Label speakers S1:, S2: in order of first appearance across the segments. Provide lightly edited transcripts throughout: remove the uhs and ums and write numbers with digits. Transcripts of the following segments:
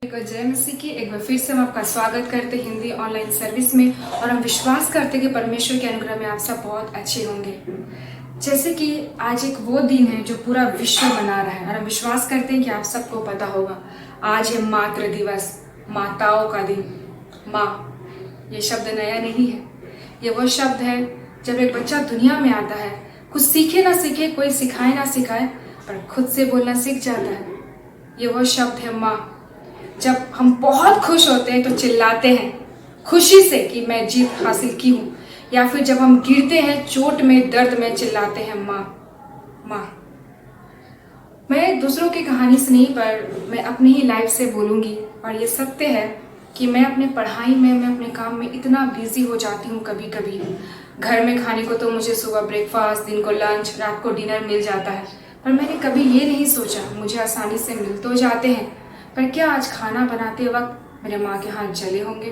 S1: जय मसीह की एक बार फिर से हम आपका स्वागत करते हैं हिंदी ऑनलाइन सर्विस में। और हम विश्वास करते हैं कि परमेश्वर के अनुग्रह में आप सब बहुत अच्छे होंगे। जैसे कि आज एक वो दिन है जो पूरा विश्व मना रहा है और हम विश्वास करते हैं कि आप सबको पता होगा आज है मातृ दिवस, माताओं का दिन। माँ ये शब्द नया नहीं है, ये वो शब्द है जब एक बच्चा दुनिया में आता है, कुछ सीखे ना सीखे, कोई सिखाए ना सिखाए, पर खुद से बोलना सीख जाता है। ये वो शब्द है माँ। जब हम बहुत खुश होते हैं तो चिल्लाते हैं खुशी से कि मैं जीत हासिल की हूँ, या फिर जब हम गिरते हैं चोट में, दर्द में, चिल्लाते हैं माँ माँ। मैं दूसरों की कहानी से नहीं, पर मैं अपनी ही लाइफ से बोलूँगी। और ये सत्य है कि मैं अपने पढ़ाई में, मैं अपने काम में इतना बिजी हो जाती हूँ। कभी कभी घर में खाने को तो मुझे सुबह ब्रेकफास्ट, दिन को लंच, रात को डिनर मिल जाता है, पर मैंने कभी ये नहीं सोचा, मुझे आसानी से मिल तो जाते हैं, पर क्या आज खाना बनाते वक्त मेरे माँ के हाथ जले होंगे?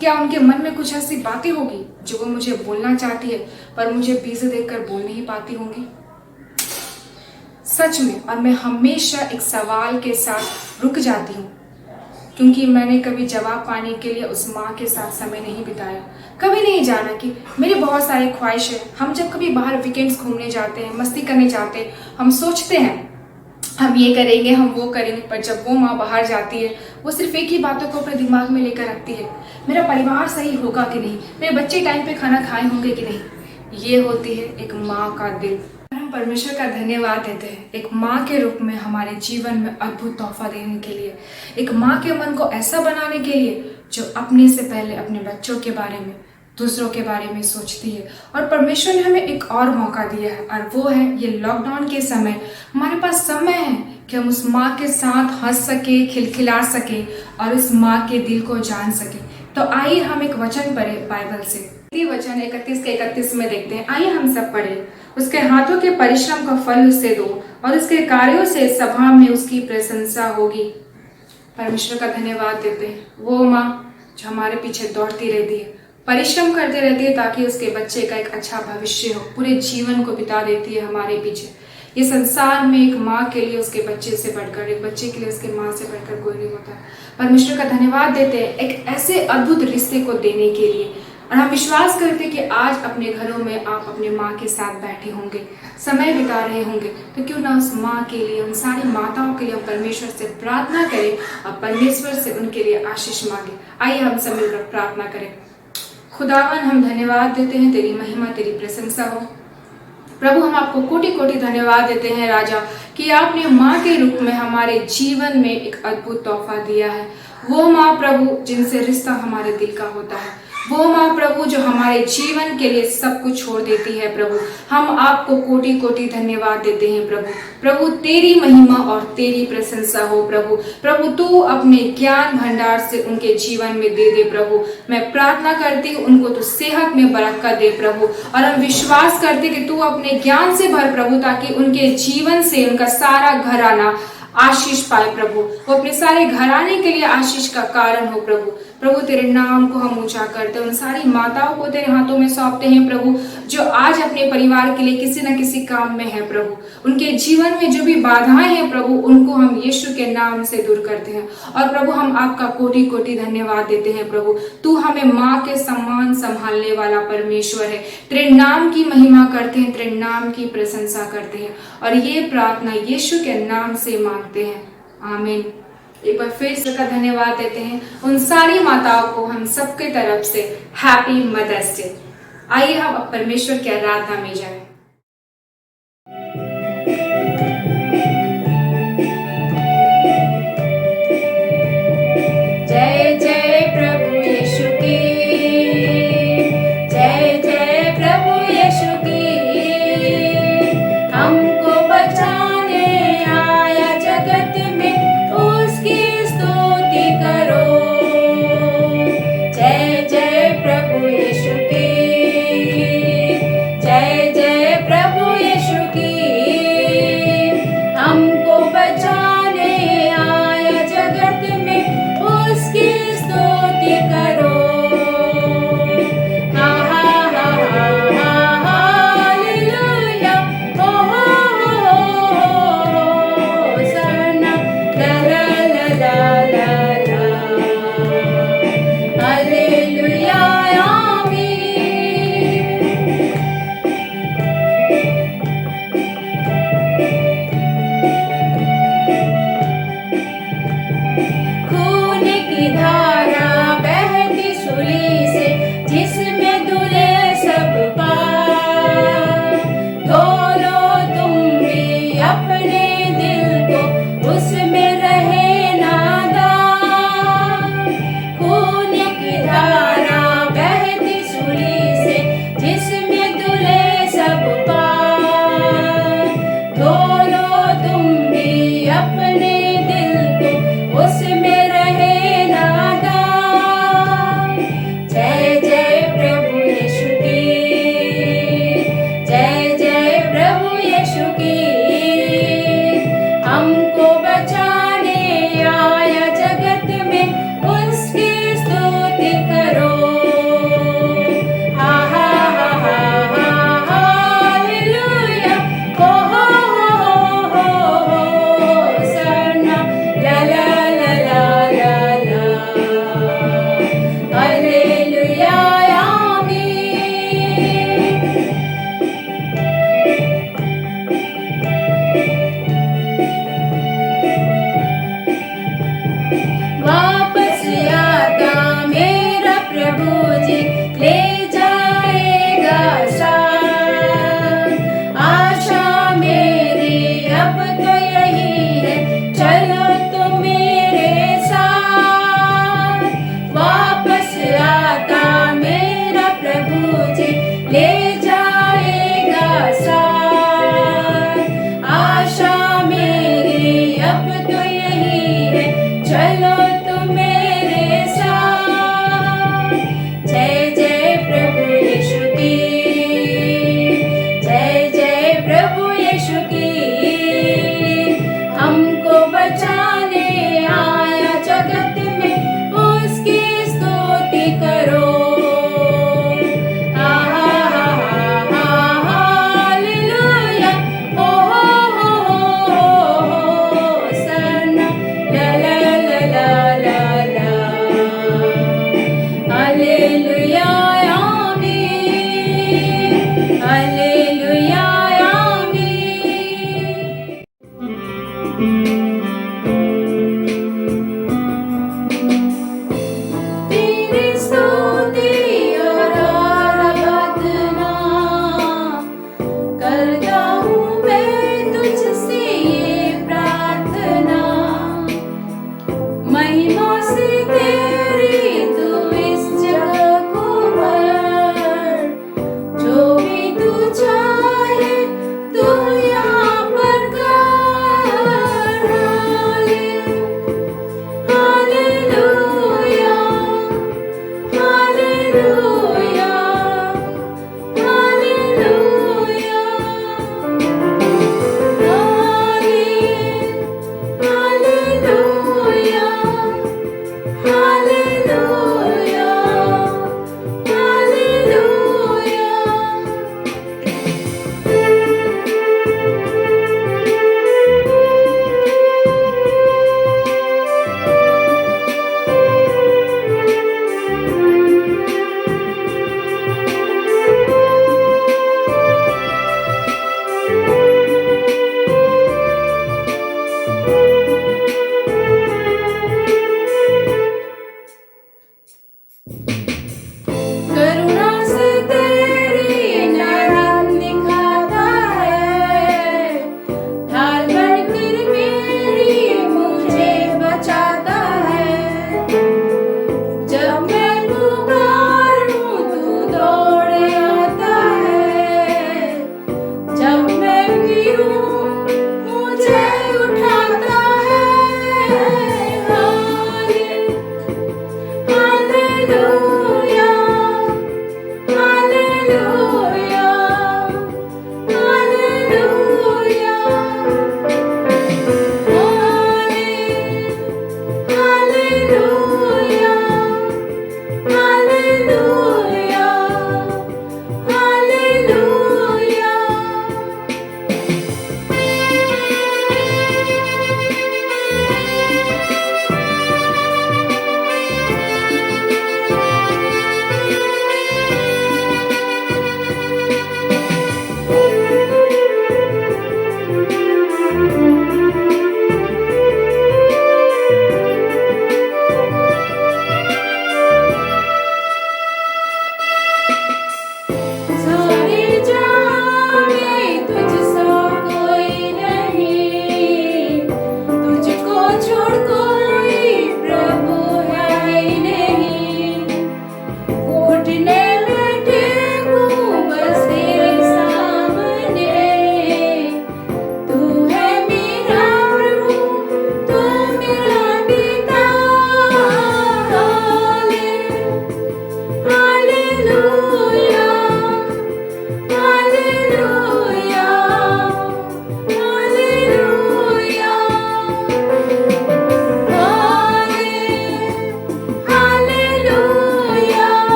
S1: क्या उनके मन में कुछ ऐसी बातें होगी जो वो मुझे बोलना चाहती है पर मुझे बिजी देखकर बोल नहीं पाती होंगी? सच में। और मैं हमेशा एक सवाल के साथ रुक जाती हूँ, क्योंकि मैंने कभी जवाब पाने के लिए उस माँ के साथ समय नहीं बिताया। कभी नहीं जाना कि मेरी बहुत सारी ख्वाहिश है। हम जब कभी बाहर वीकेंड्स घूमने जाते हैं, मस्ती करने जाते हैं, हम सोचते हैं हम ये करेंगे, हम वो करेंगे, पर जब वो माँ बाहर जाती है वो सिर्फ एक ही बातों को अपने दिमाग में लेकर रखती है, मेरा परिवार सही होगा कि नहीं, मेरे बच्चे टाइम पे खाना खाए होंगे कि नहीं। ये होती है एक माँ का दिल। हम परमेश्वर का धन्यवाद देते हैं एक माँ के रूप में हमारे जीवन में अद्भुत तोहफा देने के लिए, एक माँ के मन को ऐसा बनाने के लिए जो अपने से पहले अपने बच्चों के बारे में, दूसरों के बारे में सोचती है। और परमेश्वर ने हमें एक और मौका दिया है, और वो है ये लॉकडाउन के समय हमारे पास समय है कि हम उस माँ के साथ हंस सके, खिलखिला सके और उस माँ के दिल को जान सके। तो आइए हम एक वचन पढ़े बाइबल से। वचन 31 के 31 में देखते हैं। आइए हम सब पढ़े। उसके हाथों के परिश्रम का फल उसे दो और उसके कार्यों से सभा में उसकी प्रशंसा होगी। परमेश्वर का धन्यवाद देते हैं वो माँ जो हमारे पीछे दौड़ती रहती है, परिश्रम करते रहती है ताकि उसके बच्चे का एक अच्छा भविष्य हो, पूरे जीवन को बिता देती है हमारे पीछे। ये संसार में एक माँ के लिए उसके बच्चे से बढ़कर, एक बच्चे के लिए उसके माँ से बढ़कर कोई नहीं होता। परमेश्वर का धन्यवाद देते हैं एक ऐसे अद्भुत रिश्ते को देने के लिए। और हम विश्वास करते हैं कि आज अपने घरों में आप अपने माँ के साथ बैठे होंगे, समय बिता रहे होंगे, तो क्यों ना उस माँ के लिए, उन सारी माताओं के लिए हम परमेश्वर से प्रार्थना करें और परमेश्वर से उनके लिए आशीष मांगे। आइए हम सब मिलकर प्रार्थना करें। खुदावन, हम धन्यवाद देते हैं, तेरी महिमा, तेरी प्रशंसा हो प्रभु। हम आपको कोटि कोटि धन्यवाद देते हैं राजा कि आपने माँ के रूप में हमारे जीवन में एक अद्भुत तोहफा दिया है। वो माँ प्रभु जिनसे रिश्ता हमारे दिल का होता है, वो माँ प्रभु जो हमारे जीवन के लिए सब कुछ छोड़ देती है प्रभु। हम आपको कोटि कोटि धन्यवाद देते हैं प्रभु। प्रभु तेरी महिमा और तेरी प्रशंसा हो प्रभु। प्रभु तू अपने ज्ञान भंडार से उनके जीवन में दे दे प्रभु। मैं प्रार्थना करती हूँ उनको तू सेहत में बरकत दे प्रभु। और हम विश्वास करते कि तू अपने ज्ञान से भर प्रभु, ताकि उनके जीवन से उनका सारा घराना आशीष पाए प्रभु। वो अपने सारे घराने के लिए आशीष का कारण हो प्रभु। प्रभु तेरे नाम को हम ऊंचा करते हैं, उन सारी माताओं को तेरे हाथों में सौंपते हैं प्रभु जो आज अपने परिवार के लिए किसी न किसी काम में है प्रभु। उनके जीवन में जो भी बाधाएं हैं प्रभु, उनको हम यीशु के नाम से दूर करते हैं। और प्रभु हम आपका कोटि कोटि धन्यवाद देते हैं प्रभु। तू हमें माँ के सम्मान संभालने वाला परमेश्वर है। तेरे नाम की महिमा करते हैं, तेरे नाम की प्रशंसा करते हैं, और ये प्रार्थना यीशु के नाम से मांगते हैं, आमीन। एक बार फिर से का धन्यवाद देते हैं उन सारी माताओं को हम सबके तरफ से हैप्पी मदर्स डे। आइए हम अब परमेश्वर की आराधना में जाएं। जय जय प्रभु यीशु की, जय जय प्रभु यीशु की। हमको बचाने आया जगत में, उसकी स्तुति करो। जय जय प्रभु यीशु की, जय जय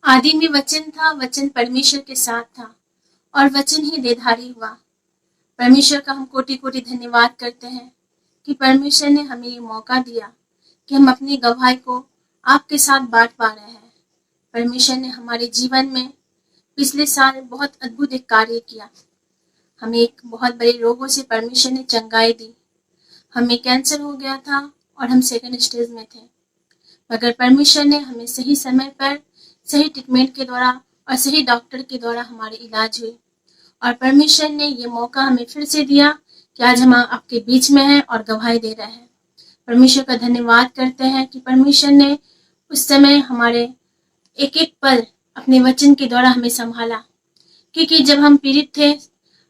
S2: आदि में वचन था, वचन परमेश्वर के साथ था और वचन ही देहधारी हुआ। परमेश्वर का हम कोटि कोटि धन्यवाद करते हैं कि परमेश्वर ने हमें ये मौका दिया कि हम अपनी गवाही को आपके साथ बांट पा रहे हैं। परमेश्वर ने हमारे जीवन में पिछले साल बहुत अद्भुत एक कार्य किया। हमें एक बहुत बड़े रोगों से परमेश्वर ने चंगाई दी। हमें कैंसर हो गया था और हम सेकंड स्टेज में थे, मगर परमेश्वर ने हमें सही समय पर सही ट्रीटमेंट के द्वारा और सही डॉक्टर के द्वारा हमारे इलाज हुए। और परमेश्वर ने ये मौका हमें फिर से दिया कि आज हम आपके बीच में हैं और गवाही दे रहे हैं। परमेश्वर का धन्यवाद करते हैं कि परमेश्वर ने उस समय हमारे एक एक पल अपने वचन के द्वारा हमें संभाला, क्योंकि जब हम पीड़ित थे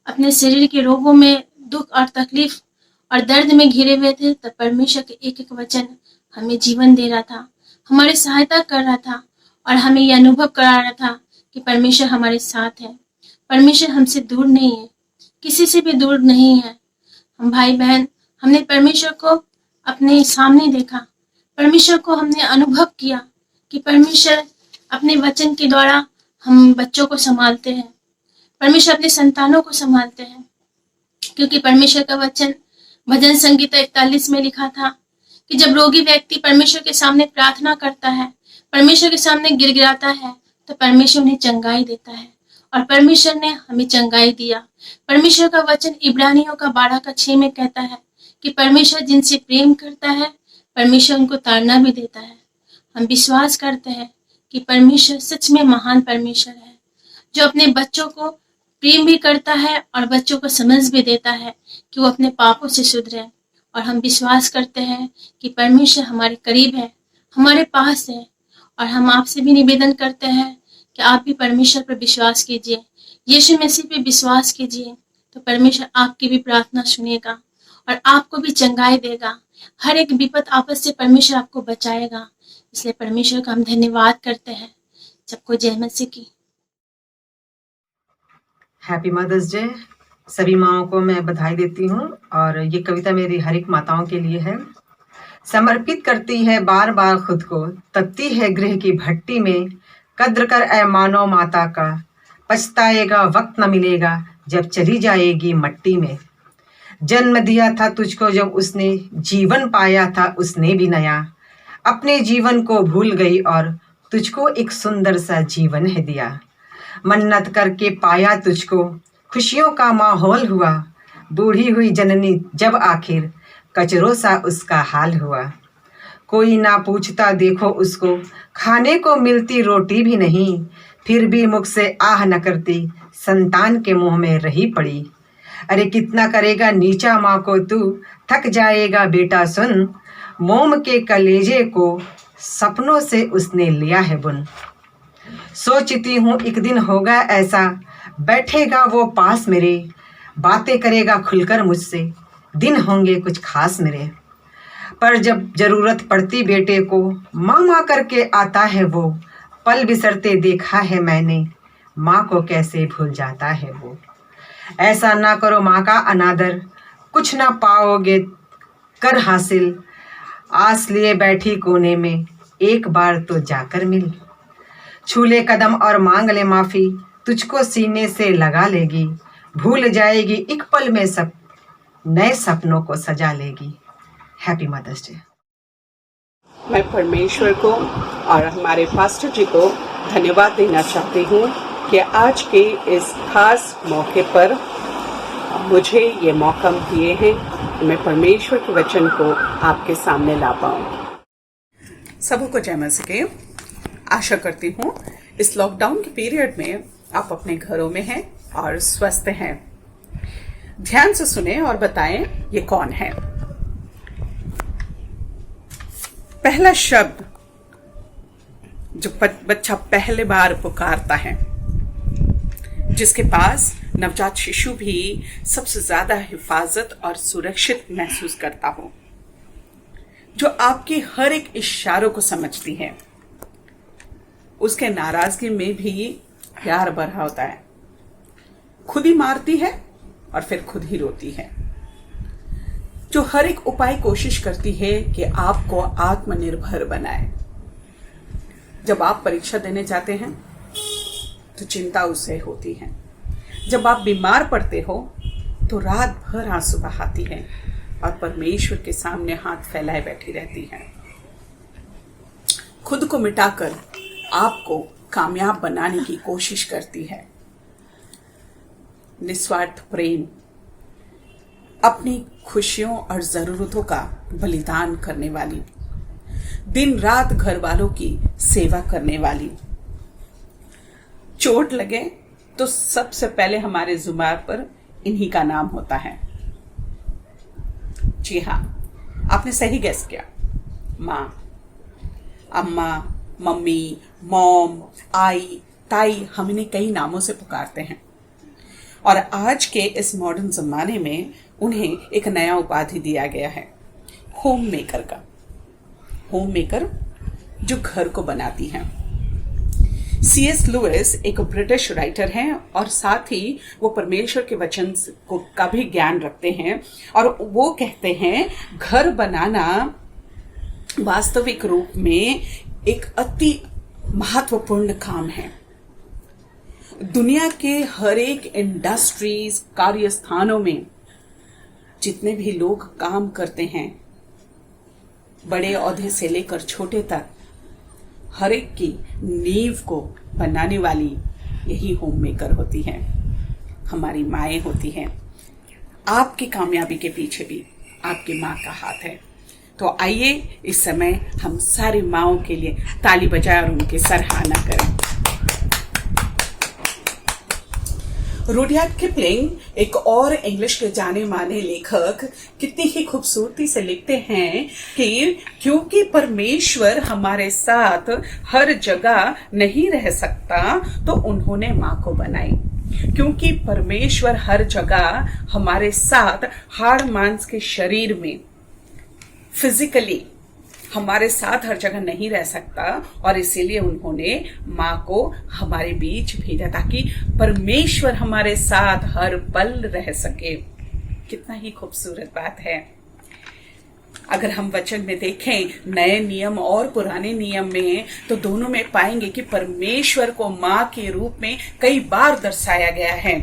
S2: अपने शरीर के रोगों में, दुख और तकलीफ और दर्द में घिरे हुए थे, तब परमेश्वर के एक एक वचन हमें जीवन दे रहा था, हमारी सहायता कर रहा था और हमें यह अनुभव करा रहा था कि परमेश्वर हमारे साथ है। परमेश्वर हमसे दूर नहीं है, किसी से भी दूर नहीं है। हम भाई बहन, हमने परमेश्वर को अपने सामने देखा, परमेश्वर को हमने अनुभव किया कि परमेश्वर अपने वचन के द्वारा हम बच्चों को संभालते हैं, परमेश्वर अपने संतानों को संभालते हैं। क्योंकि परमेश्वर का वचन भजन संगीता 41 में लिखा था कि जब रोगी व्यक्ति परमेश्वर के सामने प्रार्थना करता है, परमेश्वर के सामने गिड़गिड़ाता है, तो परमेश्वर उन्हें चंगाई देता है। और परमेश्वर ने हमें चंगाई दिया। परमेश्वर का वचन इब्रानियों का 12:6 में कहता है कि परमेश्वर जिनसे प्रेम करता है, परमेश्वर उनको ताड़ना भी देता है। हम विश्वास करते हैं कि परमेश्वर सच में महान परमेश्वर है, जो अपने बच्चों को प्रेम भी करता है और बच्चों को समझ भी देता है कि वो अपने पापों से सुधरे। और हम विश्वास करते हैं कि परमेश्वर हमारे करीब है, हमारे पास है। और हम आपसे भी निवेदन करते हैं कि आप भी परमेश्वर पर विश्वास कीजिए, यीशु मसीह पे विश्वास कीजिए, तो परमेश्वर आपकी भी प्रार्थना सुनेगा और आपको भी चंगाई देगा। हर एक विपद आपद से परमेश्वर आपको बचाएगा। इसलिए परमेश्वर का हम धन्यवाद करते हैं। सबको जय मसीह की।
S3: Happy mother's day. सभी माओं को मैं बधाई देती हूँ और ये कविता मेरी हर एक माताओं के लिए है। समर्पित करती है बार बार खुद को, तपती है गृह की भट्टी में, कद्र कर ऐ मानव माता का, पछताएगा वक्त न मिलेगा जब चली जाएगी मट्टी में। जन्म दिया था तुझको जब उसने, जीवन पाया था उसने भी नया, अपने जीवन को भूल गई और तुझको एक सुंदर सा जीवन है दिया। मन्नत करके पाया तुझको, खुशियों का माहौल हुआ, बूढ़ी हुई जननी जब आखिर, कचरों सा उसका हाल हुआ। कोई ना पूछता देखो उसको, खाने को मिलती रोटी भी नहीं, फिर भी मुख से आह न करती, संतान के मुंह में रही पड़ी। अरे कितना करेगा नीचा माँ को तू, थक जाएगा बेटा सुन, मोम के कलेजे को सपनों से उसने लिया है बुन। सोचती हूँ एक दिन होगा ऐसा, बैठेगा वो पास मेरे, बातें करेगा खुलकर मुझसे, दिन होंगे कुछ खास मेरे। पर जब जरूरत पड़ती बेटे को, माँ माँ करके आता है वो, पल बिसरते देखा है मैंने, माँ को कैसे भूल जाता है वो। ऐसा ना करो माँ का अनादर, कुछ ना पाओगे कर हासिल, आस लिए बैठी कोने में, एक बार तो जाकर मिल। छू ले कदम और मांग ले माफ़ी, तुझको सीने से लगा लेगी, भूल जाएगी एक पल में सब, नए सपनों को सजा लेगी। Happy mother's day.
S4: मैं परमेश्वर को और हमारे पास्टर जी को धन्यवाद देना चाहती हूँ कि आज के इस खास मौके पर मुझे ये मौका दिए हैं कि मैं परमेश्वर के वचन को आपके सामने ला पाऊँ। सबको जय मसीह के। आशा करती हूँ इस लॉकडाउन के पीरियड में आप अपने घरों में हैं और स्वस्थ हैं। ध्यान से सुने और बताएं ये कौन है। पहला शब्द जो बच्चा पहले बार पुकारता है, जिसके पास नवजात शिशु भी सबसे ज्यादा हिफाजत और सुरक्षित महसूस करता हो, जो आपके हर एक इशारों को समझती है, उसके नाराजगी में भी प्यार भरा होता है, खुद ही मारती है और फिर खुद ही रोती है, जो हर एक उपाय कोशिश करती है कि आपको आत्मनिर्भर बनाए, जब आप परीक्षा देने जाते हैं तो चिंता उससे होती है। जब आप बीमार पड़ते हो तो रात भर आंसू बहाती है और परमेश्वर के सामने हाथ फैलाए बैठी रहती है। खुद को मिटाकर आपको कामयाब बनाने की कोशिश करती है। निस्वार्थ प्रेम, अपनी खुशियों और जरूरतों का बलिदान करने वाली, दिन रात घर वालों की सेवा करने वाली। चोट लगे तो सबसे पहले हमारे जुबान पर इन्हीं का नाम होता है। जी हाँ, आपने सही गेस किया। माँ, अम्मा, मम्मी, मॉम, आई, ताई, हम इन्हें कई नामों से पुकारते हैं और आज के इस मॉडर्न जमाने में उन्हें एक नया उपाधि दिया गया है, होम मेकर का। होम मेकर जो घर को बनाती हैं। C.S. लुइस एक ब्रिटिश राइटर हैं और साथ ही वो परमेश्वर के वचन को का भी ज्ञान रखते हैं और वो कहते हैं घर बनाना वास्तविक रूप में एक अति महत्वपूर्ण काम है। दुनिया के हर एक इंडस्ट्रीज, कार्यस्थानों में जितने भी लोग काम करते हैं, बड़े ओहदे से लेकर छोटे तक, हर एक की नींव को बनाने वाली यही होम मेकर होती है, हमारी माएँ होती हैं। आपकी कामयाबी के पीछे भी आपकी माँ का हाथ है। तो आइए इस समय हम सारी माँओं के लिए ताली बजाएं और उनकी सराहना करें। रुडयार्ड किपलिंग एक और इंग्लिश के जाने माने लेखक कितनी ही खूबसूरती से लिखते हैं कि क्योंकि परमेश्वर हमारे साथ हर जगह नहीं रह सकता तो उन्होंने माँ को बनाई। क्योंकि परमेश्वर हर जगह हमारे साथ हाड़ मांस के शरीर में फिजिकली हमारे साथ हर जगह नहीं रह सकता और इसीलिए उन्होंने माँ को हमारे बीच भेजा ताकि परमेश्वर हमारे साथ हर पल रह सके। कितना ही खूबसूरत बात है। अगर हम वचन में देखें नए नियम और पुराने नियम में तो दोनों में पाएंगे कि परमेश्वर को माँ के रूप में कई बार दर्शाया गया है।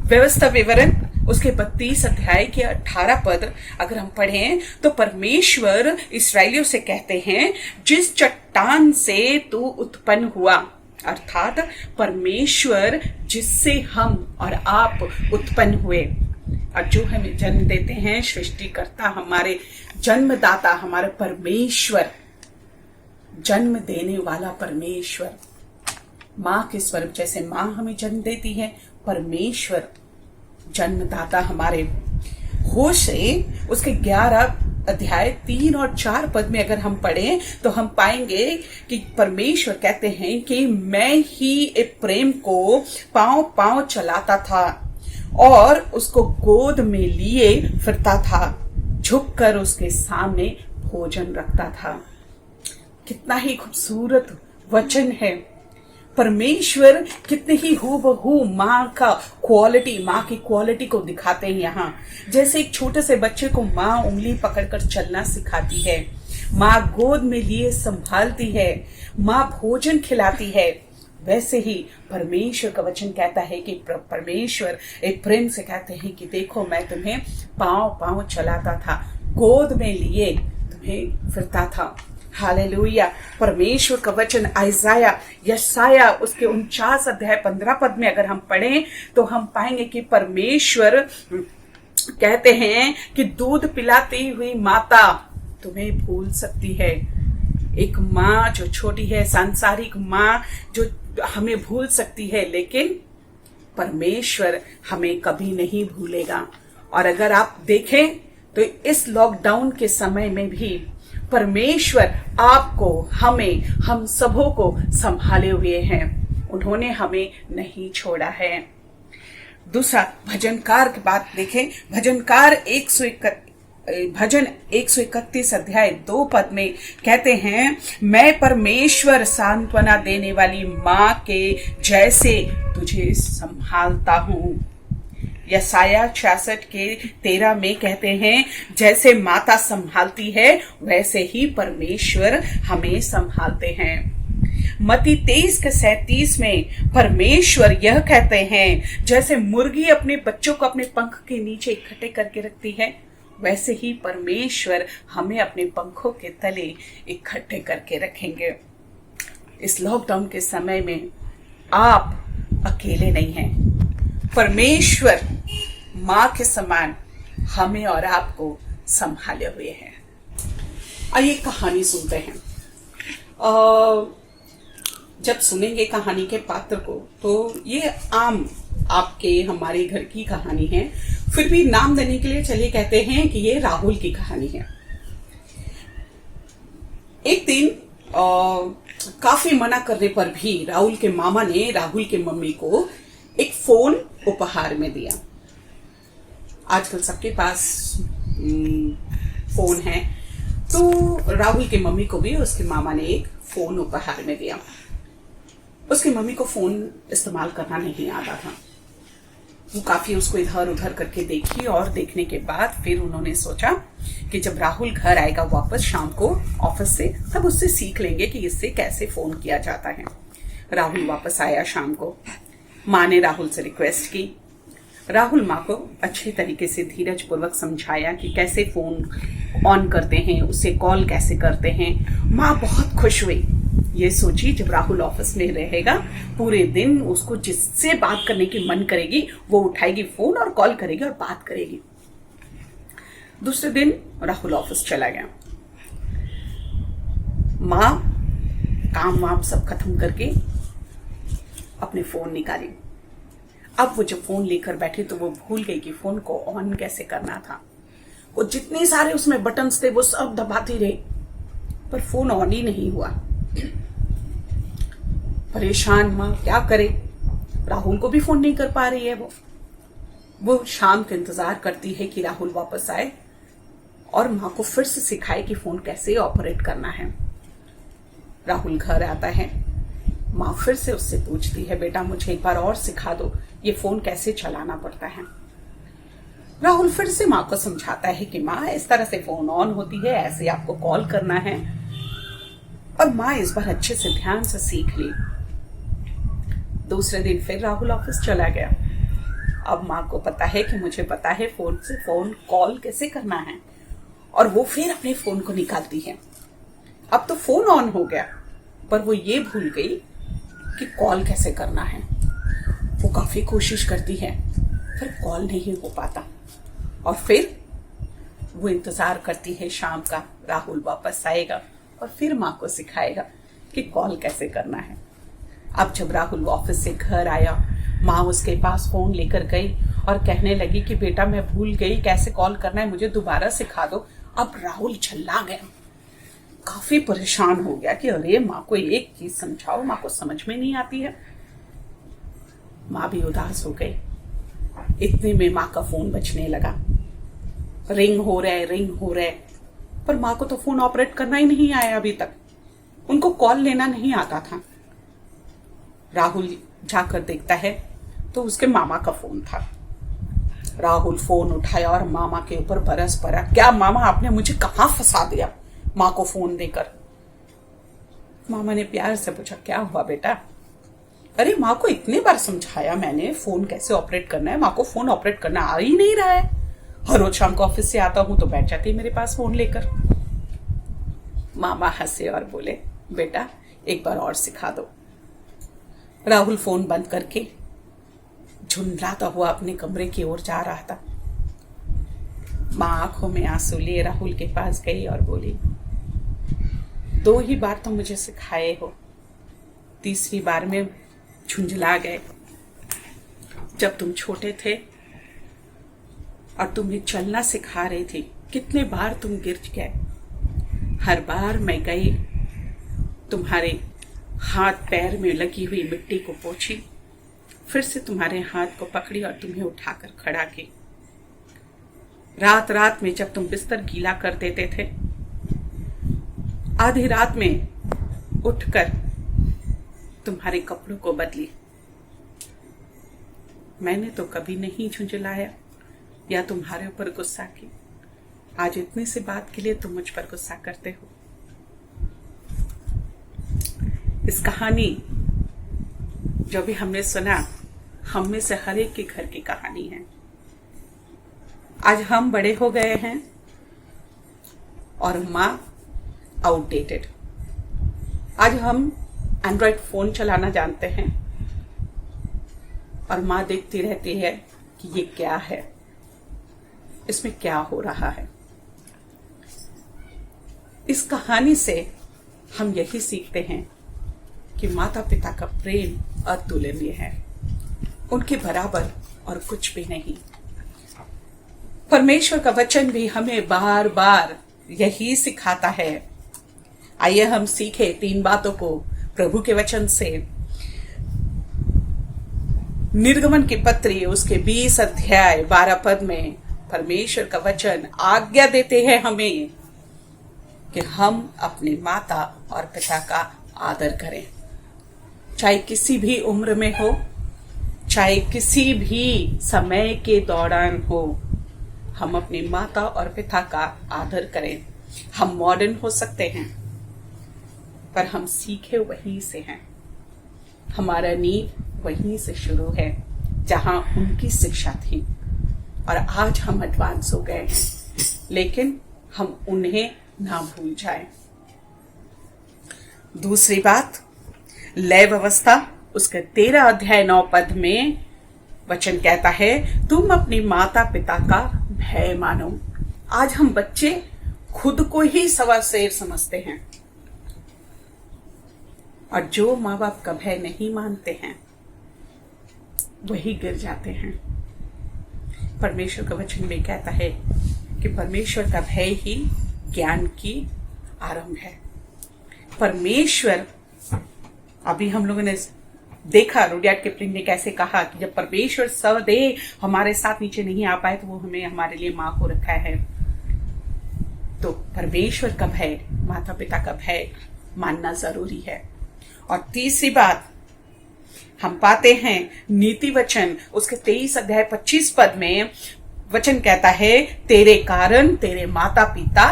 S4: व्यवस्था विवरण उसके 32 अध्याय के 18 पद अगर हम पढ़ें तो परमेश्वर इस्राएलियों से कहते हैं, जिस चट्टान से तू उत्पन्न हुआ, अर्थात परमेश्वर जिससे हम और आप उत्पन्न हुए और जो हमें जन्म देते हैं, सृष्टिकर्ता, हमारे जन्मदाता, हमारे परमेश्वर, जन्म देने वाला परमेश्वर, माँ के स्वरूप जैसे माँ हमें जन्म देती है, परमेश्वर जन्मदाता हमारे। होशे उसके 11 अध्याय 3 और 4 पद में अगर हम पढ़ें तो हम पाएंगे कि परमेश्वर कहते हैं कि मैं ही एक प्रेम को पांव पांव चलाता था और उसको गोद में लिए फिरता था, झुककर उसके सामने भोजन रखता था। कितना ही खूबसूरत वचन है। परमेश्वर कितने ही हूबहू माँ का क्वालिटी, माँ की क्वालिटी को दिखाते हैं यहाँ। जैसे एक छोटे से बच्चे को माँ उंगली पकड़कर चलना सिखाती है, माँ गोद में लिए संभालती है, माँ भोजन खिलाती है, वैसे ही परमेश्वर का वचन कहता है कि परमेश्वर एक प्रेम से कहते हैं कि देखो मैं तुम्हें पांव पांव चलाता था, गोद में लिए तुम्हें फिरता था। हालेलुया। परमेश्वर का वचन यशाया उसके 49 अध्याय 15 पद में अगर हम पढ़ें तो हम पाएंगे कि परमेश्वर कहते हैं कि दूध पिलाती हुई माता तुम्हें भूल सकती है। एक माँ जो छोटी है, सांसारिक माँ जो हमें भूल सकती है, लेकिन परमेश्वर हमें कभी नहीं भूलेगा। और अगर आप देखें तो इस लॉकडाउन के समय में भी परमेश्वर आपको, हमें, हम सबों को संभाले हुए हैं। उन्होंने हमें नहीं छोड़ा है। दूसरा, भजनकार की बात देखें। भजनकार भजन 131 अध्याय 2 पद में कहते हैं, मैं परमेश्वर सांत्वना देने वाली माँ के जैसे तुझे संभालता हूँ। यसाया 66 के 13 में कहते हैं, जैसे माता संभालती है वैसे ही परमेश्वर हमें संभालते हैं। मत्ती 23 के 37 में परमेश्वर यह कहते हैं, जैसे मुर्गी अपने बच्चों को अपने पंख के नीचे इकट्ठे करके रखती है, वैसे ही परमेश्वर हमें अपने पंखों के तले इकट्ठे करके रखेंगे। इस लॉकडाउन के समय में आप अकेले नहीं हैं। परमेश्वर माँ के समान हमें और आपको संभाले हुए हैं। आइए कहानी सुनते हैं। जब सुनेंगे कहानी के पात्र को तो ये आम आपके हमारे घर की कहानी है, फिर भी नाम देने के लिए चलिए कहते हैं कि ये राहुल की कहानी है। एक दिन काफी मना करने पर भी राहुल के मामा ने राहुल के मम्मी को एक फोन उपहार में दिया। आजकल सबके पास फोन है, तो राहुल के मम्मी को भी उसके मामा ने एक फोन उपहार में दिया। उसकी मम्मी को फोन इस्तेमाल करना नहीं आता था। वो काफी उसको इधर उधर करके देखी और देखने के बाद फिर उन्होंने सोचा कि जब राहुल घर आएगा वापस शाम को ऑफिस से, तब उससे सीख लेंगे कि इससे कैसे फोन किया जाता है। राहुल वापस आया शाम को। माँ ने राहुल से रिक्वेस्ट की। राहुल माँ को अच्छे तरीके से धीरज पूर्वक समझाया कि कैसे फोन ऑन करते हैं, उससे कॉल कैसे करते हैं। माँ बहुत खुश हुई। ये सोची जब राहुल ऑफिस में रहेगा पूरे दिन उसको जिससे बात करने की मन करेगी वो उठाएगी फोन और कॉल करेगी और बात करेगी। दूसरे दिन राहुल ऑफिस चला गया। माँ काम वाम सब खत्म करके अपने फोन निकाली। अब वो जब फोन लेकर बैठी तो वो भूल गई कि फोन को ऑन कैसे करना था। वो जितने सारे उसमें बटन्स थे वो सब दबाती रही, पर फोन ऑन ही नहीं हुआ। परेशान माँ क्या करे, राहुल को भी फोन नहीं कर पा रही है। वो शाम का इंतजार करती है कि राहुल वापस आए और माँ को फिर से सिखाए कि फोन कैसे ऑपरेट करना है। राहुल घर आता है। माँ फिर से उससे पूछती है, बेटा मुझे एक बार और सिखा दो, ये फोन कैसे चलाना पड़ता है। राहुल फिर से माँ को समझाता है कि माँ इस तरह से फोन ऑन होती है, ऐसे आपको कॉल करना है। और माँ इस बार अच्छे से ध्यान से सीख ली। दूसरे दिन फिर राहुल ऑफिस चला गया। अब माँ को पता है कि मुझे पता है फोन से फोन कॉल कैसे करना है, और वो फिर अपने फोन को निकालती है। अब तो फोन ऑन हो गया, पर वो ये भूल गई कि कॉल कैसे करना है। वो काफी कोशिश करती है, फिर कॉल नहीं हो पाता, और फिर वो इंतजार करती है शाम का, राहुल वापस आएगा और फिर माँ को सिखाएगा कि कॉल कैसे करना है। अब जब राहुल ऑफिस से घर आया, माँ उसके पास फोन लेकर गई और कहने लगी कि बेटा मैं भूल गई कैसे कॉल करना है, मुझे दोबारा सिखा दो। अब राहुल चिल्ला गया, काफी परेशान हो गया कि अरे माँ को एक चीज समझाओ, माँ को समझ में नहीं आती है। माँ भी उदास हो गई। इतने में माँ का फोन बजने लगा। रिंग हो रहा है, पर माँ को तो फोन ऑपरेट करना ही नहीं आया अभी तक, उनको कॉल लेना नहीं आता था। राहुल जाकर देखता है तो उसके मामा का फोन था। राहुल फोन उठाया और मामा के ऊपर बरस पड़ा, क्या मामा आपने मुझे कहाँ फंसा दिया माँ को फोन देकर। मामा ने प्यार से पूछा, क्या हुआ बेटा? अरे माँ को इतनी बार समझाया मैंने फोन कैसे ऑपरेट करना है, माँ को फोन ऑपरेट करना आ ही नहीं रहा है। हर रोज शाम को ऑफिस से आता हूं तो बैठ जाती है मेरे पास फोन लेकर। मामा हंसे और बोले, बेटा एक बार और सिखा दो। राहुल फोन बंद करके झुंझलाता हुआ अपने कमरे की ओर जा रहा था। माँ आंखों में आंसू लिए राहुल के पास गई और बोली, 2 ही बार तो मुझे सिखाए हो, तीसरी बार में झुंझला गए। जब तुम छोटे थे और तुम्हें चलना सिखा रही थी, कितने बार तुम गिर गए। हर बार मैं गई, तुम्हारे हाथ पैर में लगी हुई मिट्टी को पोंछी, फिर से तुम्हारे हाथ को पकड़ी और तुम्हें उठाकर खड़ा की। रात रात में जब तुम बिस्तर गीला कर देते थे, आधी रात में उठकर तुम्हारे कपड़ों को बदली। मैंने तो कभी नहीं झुंझलाया या तुम्हारे ऊपर गुस्सा की। आज इतनी सी बात के लिए तुम मुझ पर गुस्सा करते हो। इस कहानी जो भी हमने सुना, हम में से हर एक के घर की कहानी है। आज हम बड़े हो गए हैं और माँ आउटडेटेड। आज हम एंड्रॉयड फोन चलाना जानते हैं और माँ देखती रहती है कि ये क्या है, इसमें क्या हो रहा है। इस कहानी से हम यही सीखते हैं कि माता पिता का प्रेम अतुलनीय है, उनके बराबर और कुछ भी नहीं। परमेश्वर का वचन भी हमें बार बार यही सिखाता है। आइए हम सीखे 3 बातों को प्रभु के वचन से। निर्गमन की पत्री उसके 20 अध्याय 12 पद में परमेश्वर का वचन आज्ञा देते हैं हमें कि हम अपनी माता और पिता का आदर करें, चाहे किसी भी उम्र में हो, चाहे किसी भी समय के दौरान हो। हम अपनी माता और पिता का आदर करें। हम मॉडर्न हो सकते हैं, पर हम सीखे वहीं से हैं। हमारा नींव वहीं से शुरू है जहां उनकी शिक्षा थी, और आज हम एडवांस हो गए हैं, लेकिन हम उन्हें ना भूल जाएं। दूसरी बात, लय व्यवस्था उसके 13 अध्याय 9 पद में वचन कहता है, तुम अपनी माता पिता का भय मानो। आज हम बच्चे खुद को ही सवा शेर समझते हैं, और जो माँ बाप का भय नहीं मानते हैं वही गिर जाते हैं। परमेश्वर का वचन भी कहता है कि परमेश्वर का भय ही ज्ञान की आरंभ है। परमेश्वर, अभी हम लोगों ने देखा रुडयार्ड किपलिंग ने कैसे कहा कि जब परमेश्वर सदैव हमारे साथ नीचे नहीं आ पाए तो वो हमें हमारे लिए माँ को रखा है। तो परमेश्वर का भय, माता पिता का भय मानना जरूरी है। और तीसरी बात हम पाते हैं नीति वचन उसके 23 अध्याय 25 पद में वचन कहता है, तेरे कारण तेरे माता पिता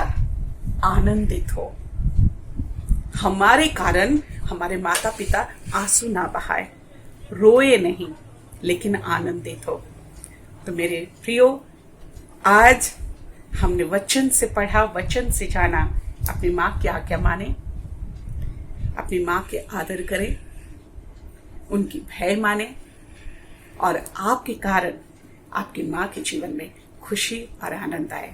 S4: आनंदित हो। हमारे कारण हमारे माता पिता आंसू ना बहाए, रोए नहीं, लेकिन आनंदित हो। तो मेरे प्रियो, आज हमने वचन से पढ़ा, वचन से जाना। अपनी माँ की आज्ञा माने, अपनी माँ के आदर करें, उनकी भय माने, और आपके कारण आपकी माँ के जीवन में खुशी और आनंद आए।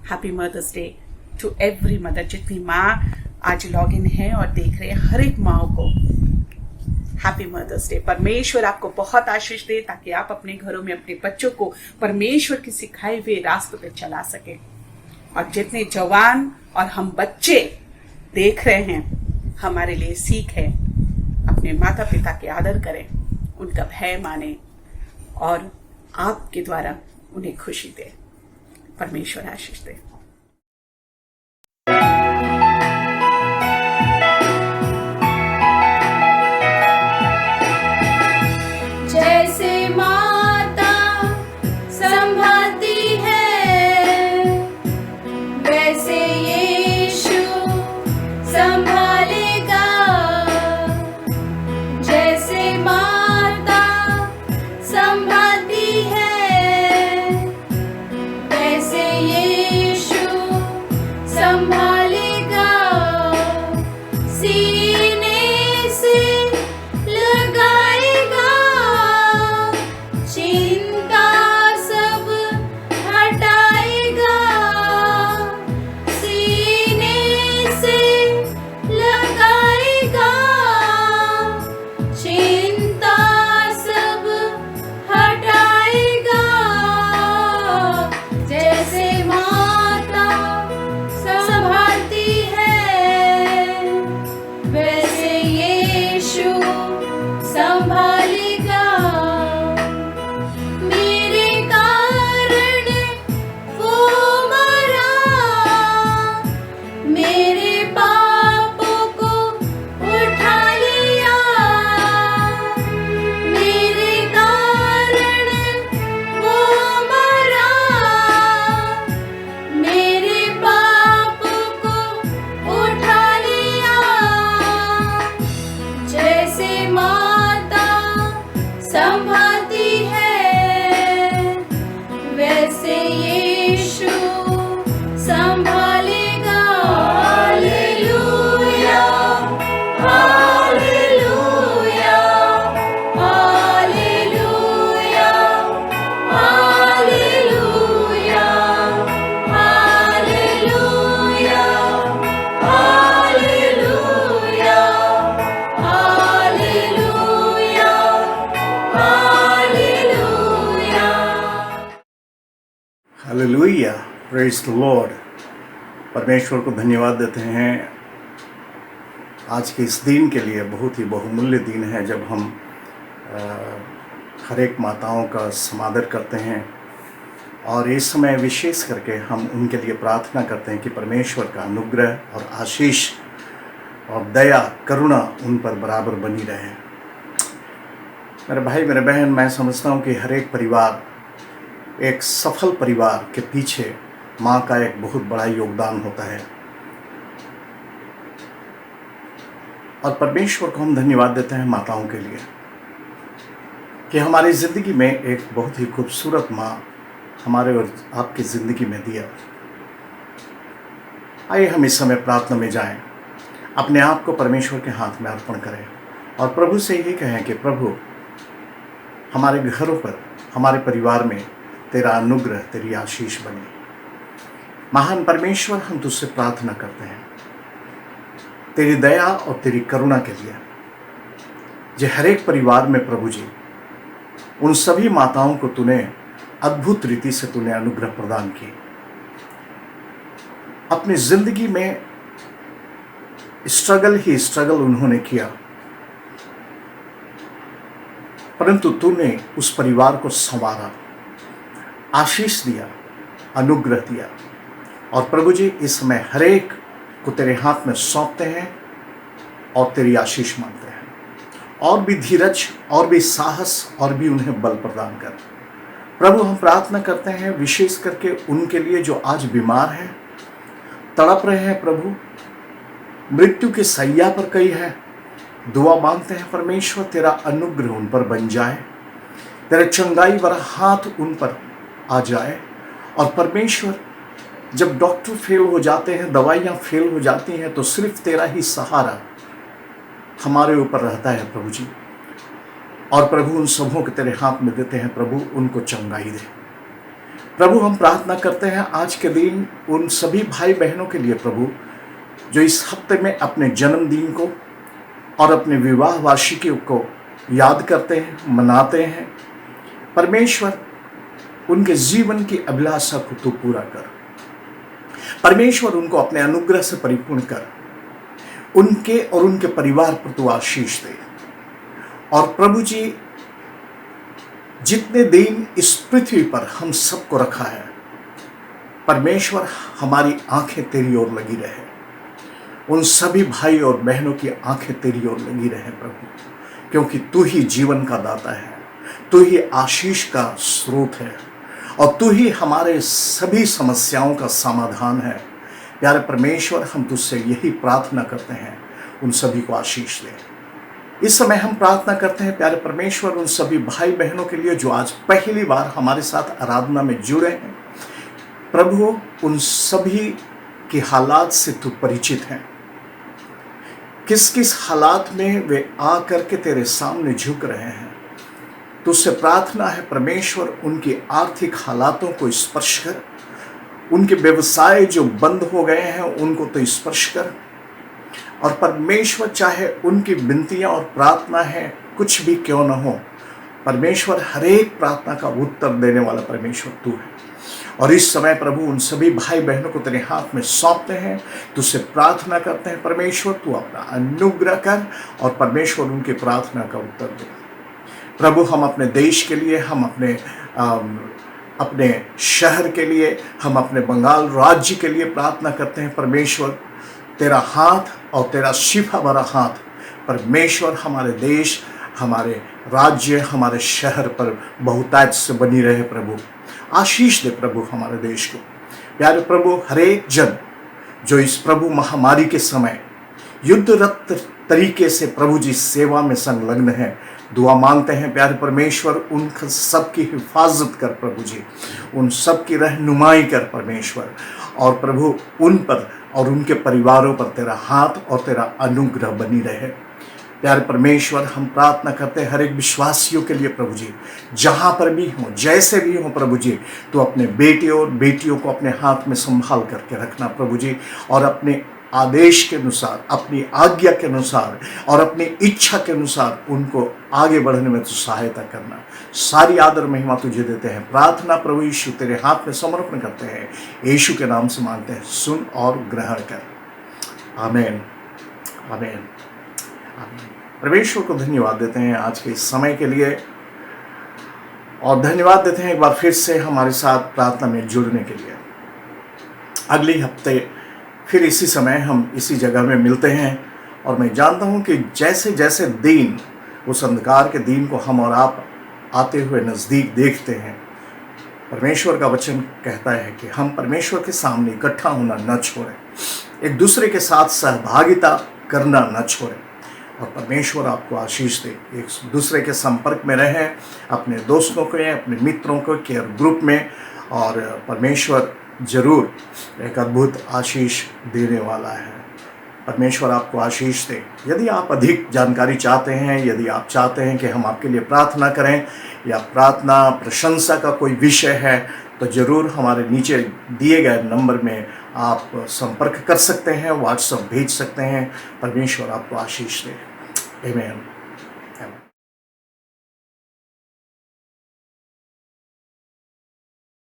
S4: Happy mother's day to every mother. जितनी माँ आज लॉग इन है और देख रहे हैं, हर एक माँ को हैप्पी मदर्स डे। परमेश्वर आपको बहुत आशीष दे ताकि आप अपने घरों में अपने बच्चों को परमेश्वर की सिखाए हुए रास्तों पे चला सके। और जितने जवान और हम बच्चे देख रहे हैं, हमारे लिए सीख है, अपने माता पिता के आदर करें, उनका भय माने, और आपके द्वारा उन्हें खुशी दे। परमेश्वर आशीष दे।
S1: जैसे माता संभालती है, वैसे यीशु संभालेगा। जैसे माता संभालती है, वैसे यीशु
S5: प्रेज द लॉर्ड। परमेश्वर को धन्यवाद देते हैं आज के इस दिन के लिए। बहुत ही बहुमूल्य दिन है जब हम हर एक माताओं का समादर करते हैं, और इस समय विशेष करके हम उनके लिए प्रार्थना करते हैं कि परमेश्वर का अनुग्रह और आशीष और दया करुणा उन पर बराबर बनी रहे। मेरे भाई मेरे बहन, मैं समझता हूँ कि हर एक परिवार, एक सफल परिवार के पीछे माँ का एक बहुत बड़ा योगदान होता है। और परमेश्वर को हम धन्यवाद देते हैं माताओं के लिए कि हमारी ज़िंदगी में एक बहुत ही खूबसूरत माँ हमारे और आपकी ज़िंदगी में दिया। आइए हम इस समय प्रार्थना में जाएं, अपने आप को परमेश्वर के हाथ में अर्पण करें और प्रभु से यही कहें कि प्रभु, हमारे घरों पर, हमारे परिवार में तेरा अनुग्रह, तेरी आशीष बने। महान परमेश्वर, हम तुझसे प्रार्थना करते हैं तेरी दया और तेरी करुणा के लिए, जो हर एक परिवार में प्रभु जी उन सभी माताओं को तूने अद्भुत रीति से तूने अनुग्रह प्रदान की। अपनी जिंदगी में स्ट्रगल ही स्ट्रगल उन्होंने किया, परंतु तूने उस परिवार को संवारा, आशीष दिया, अनुग्रह दिया। और प्रभु जी, इस समय हर एक को तेरे हाथ में सौंपते हैं और तेरी आशीष मांगते हैं, और भी धीरज, और भी साहस, और भी उन्हें बल प्रदान कर। प्रभु, हम प्रार्थना करते हैं विशेष करके उनके लिए जो आज बीमार हैं, तड़प रहे हैं प्रभु, मृत्यु के सैया पर कई है। दुआ मांगते हैं परमेश्वर, तेरा अनुग्रह उन पर बन जाए, तेरा चंगाई भरा हाथ उन पर आ जाए। और परमेश्वर, जब डॉक्टर फेल हो जाते हैं, दवाइयाँ फेल हो जाती हैं, तो सिर्फ तेरा ही सहारा हमारे ऊपर रहता है प्रभु जी। और प्रभु, उन सबों के तेरे हाथ में देते हैं प्रभु, उनको चंगाई दे। प्रभु, हम प्रार्थना करते हैं आज के दिन उन सभी भाई बहनों के लिए प्रभु, जो इस हफ्ते में अपने जन्मदिन को और अपने विवाह वार्षिकी को याद करते हैं, मनाते हैं। परमेश्वर, उनके जीवन की अभिलाषा को तू पूरा कर। परमेश्वर, उनको अपने अनुग्रह से परिपूर्ण कर, उनके और उनके परिवार पर तू आशीष दे। और प्रभु जी, जितने दिन इस पृथ्वी पर हम सबको रखा है, परमेश्वर, हमारी आंखें तेरी ओर लगी रहे, उन सभी भाई और बहनों की आंखें तेरी ओर लगी रहे प्रभु, क्योंकि तू ही जीवन का दाता है, तू ही आशीष का स्रोत है, और तू ही हमारे सभी समस्याओं का समाधान है। प्यारे परमेश्वर, हम तुझसे यही प्रार्थना करते हैं, उन सभी को आशीष दे। इस समय हम प्रार्थना करते हैं प्यारे परमेश्वर, उन सभी भाई बहनों के लिए जो आज पहली बार हमारे साथ आराधना में जुड़े हैं। प्रभु, उन सभी के हालात से तू परिचित है, किस किस हालात में वे आ करके तेरे सामने झुक रहे हैं। तुझसे प्रार्थना है परमेश्वर, उनकी आर्थिक हालातों को स्पर्श कर, उनके व्यवसाय जो बंद हो गए हैं उनको तो स्पर्श कर। और परमेश्वर, चाहे उनकी विनतियां और प्रार्थना है कुछ भी क्यों न हो, परमेश्वर, हर एक प्रार्थना का उत्तर देने वाला परमेश्वर तू है। और इस समय प्रभु, उन सभी भाई बहनों को तेरे हाथ में सौंपते हैं, तुझसे प्रार्थना करते हैं परमेश्वर, तू अपना अनुग्रह कर और परमेश्वर उनकी प्रार्थना का उत्तर दे। प्रभु, हम अपने देश के लिए, हम अपने शहर के लिए, हम अपने बंगाल राज्य के लिए प्रार्थना करते हैं परमेश्वर, तेरा हाथ और तेरा शिफा भरा हाथ परमेश्वर हमारे देश, हमारे राज्य, हमारे शहर पर बहुतायत से बनी रहे प्रभु। आशीष दे प्रभु हमारे देश को। प्यारे प्रभु, हर एक जन जो इस प्रभु महामारी के समय युद्धरत तरीके से प्रभु जी सेवा में संलग्न है, दुआ मांगते हैं प्यारे परमेश्वर, उन सब की हिफाजत कर प्रभु जी, उन सब की रहनुमाई कर परमेश्वर। और प्रभु, उन पर और उनके परिवारों पर तेरा हाथ और तेरा अनुग्रह बनी रहे। प्यारे परमेश्वर, हम प्रार्थना करते हैं हर एक विश्वासियों के लिए प्रभु जी, जहाँ पर भी हों, जैसे भी हों प्रभु जी, तो अपने बेटे और बेटियों को अपने हाथ में संभाल करके रखना प्रभु जी, और अपने आदेश के अनुसार, अपनी आज्ञा के अनुसार और अपनी इच्छा के अनुसार उनको आगे बढ़ने में तो सहायता करना। सारी आदर महिमा तुझे देते हैं। प्रार्थना प्रभु यीशु तेरे हाथ में समर्पण करते हैं, यीशु के नाम से मांगते हैं, सुन और ग्रहण कर। आमीन, आमीन, आमीन। परमेश्वर को धन्यवाद देते हैं आज के इस समय के लिए, और धन्यवाद देते हैं एक बार फिर से हमारे साथ प्रार्थना में जुड़ने के लिए। अगले हफ्ते फिर इसी समय हम इसी जगह में मिलते हैं, और मैं जानता हूं कि जैसे जैसे दिन, उस अंधकार के दिन को हम और आप आते हुए नज़दीक देखते हैं, परमेश्वर का वचन कहता है कि हम परमेश्वर के सामने इकट्ठा होना न छोड़ें, एक दूसरे के साथ सहभागिता करना न छोड़ें, और परमेश्वर आपको आशीष दे। एक दूसरे के संपर्क में रहें, अपने दोस्तों को, अपने मित्रों को केयर ग्रुप में, और परमेश्वर जरूर एक अद्भुत आशीष देने वाला है। परमेश्वर आपको आशीष दे। यदि आप अधिक जानकारी चाहते हैं, यदि आप चाहते हैं कि हम आपके लिए प्रार्थना करें, या प्रार्थना प्रशंसा का कोई विषय है, तो ज़रूर हमारे नीचे दिए गए नंबर में आप संपर्क कर सकते हैं, व्हाट्सएप भेज सकते हैं। परमेश्वर आपको आशीष दे। आमीन।